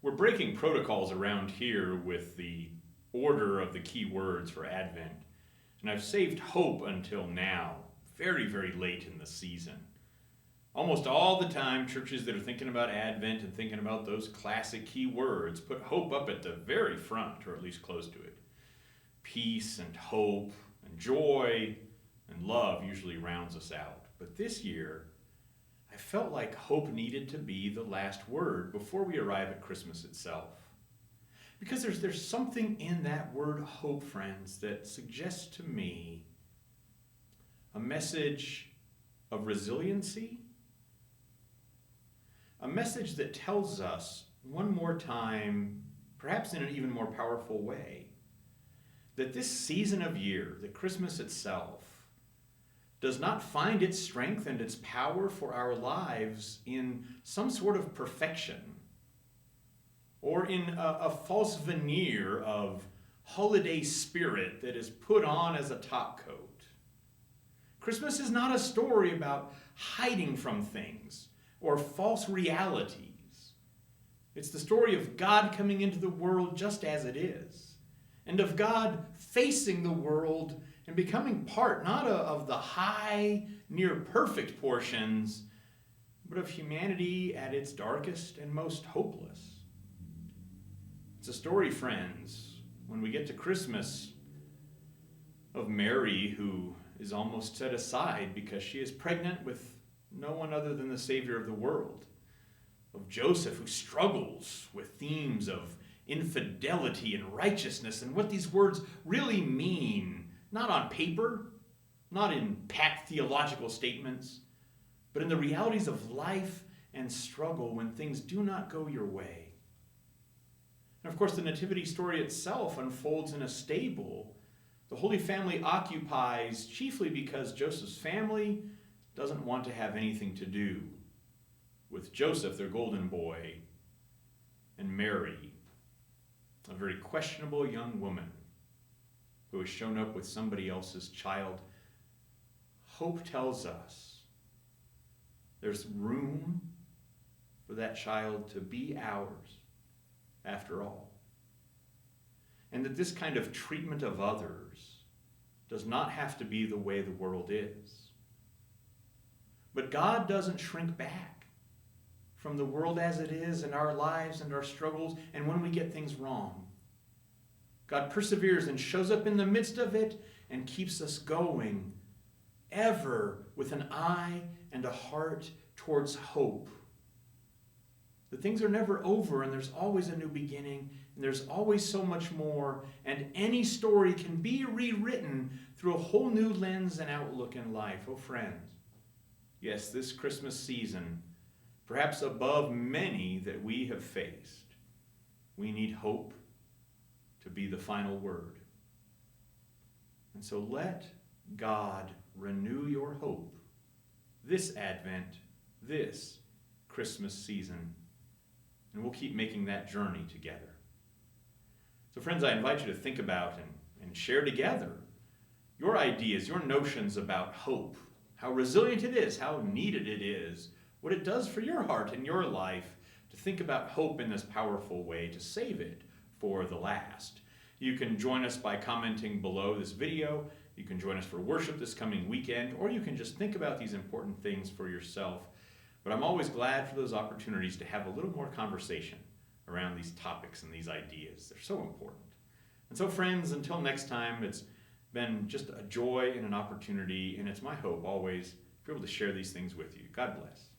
We're breaking protocols around here with the order of the key words for Advent, and I've saved hope until now, very, very late in the season. Almost all the time, churches that are thinking about Advent and thinking about those classic key words put hope up at the very front, or at least close to it. Peace and hope and joy and love usually rounds us out. But this year, I felt like hope needed to be the last word before we arrive at Christmas itself. Because there's something in that word hope, friends, that suggests to me a message of resiliency, a message that tells us one more time, perhaps in an even more powerful way, that this season of year, that Christmas itself, does not find its strength and its power for our lives in some sort of perfection or in a false veneer of holiday spirit that is put on as a top coat. Christmas is not a story about hiding from things or false realities. It's the story of God coming into the world just as it is, and of God facing the world and becoming part not of the high, near perfect portions, but of humanity at its darkest and most hopeless. It's a story, friends, when we get to Christmas, of Mary, who is almost set aside because she is pregnant with no one other than the Savior of the world, of Joseph, who struggles with themes of infidelity and righteousness and what these words really mean. Not on paper, not in pat theological statements, but in the realities of life and struggle when things do not go your way. And of course, the nativity story itself unfolds in a stable the Holy Family occupies chiefly because Joseph's family doesn't want to have anything to do with Joseph, their golden boy, and Mary, a very questionable young woman who has shown up with somebody else's child. Hope tells us there's room for that child to be ours after all. And that this kind of treatment of others does not have to be the way the world is. But God doesn't shrink back from the world as it is and our lives and our struggles and when we get things wrong. God perseveres and shows up in the midst of it and keeps us going, ever with an eye and a heart towards hope. The things are never over, and there's always a new beginning, and there's always so much more, and any story can be rewritten through a whole new lens and outlook in life. Oh, friends, yes, this Christmas season, perhaps above many that we have faced, we need hope to be the final word. And so let God renew your hope this Advent, this Christmas season, and we'll keep making that journey together. So friends, I invite you to think about and share together your ideas, your notions about hope, how resilient it is, how needed it is, what it does for your heart and your life to think about hope in this powerful way, to save it for the last. You can join us by commenting below this video. You can join us for worship this coming weekend, or you can just think about these important things for yourself. But I'm always glad for those opportunities to have a little more conversation around these topics and these ideas. They're so important. And so, friends, until next time, it's been just a joy and an opportunity, and it's my hope always to be able to share these things with you. God bless.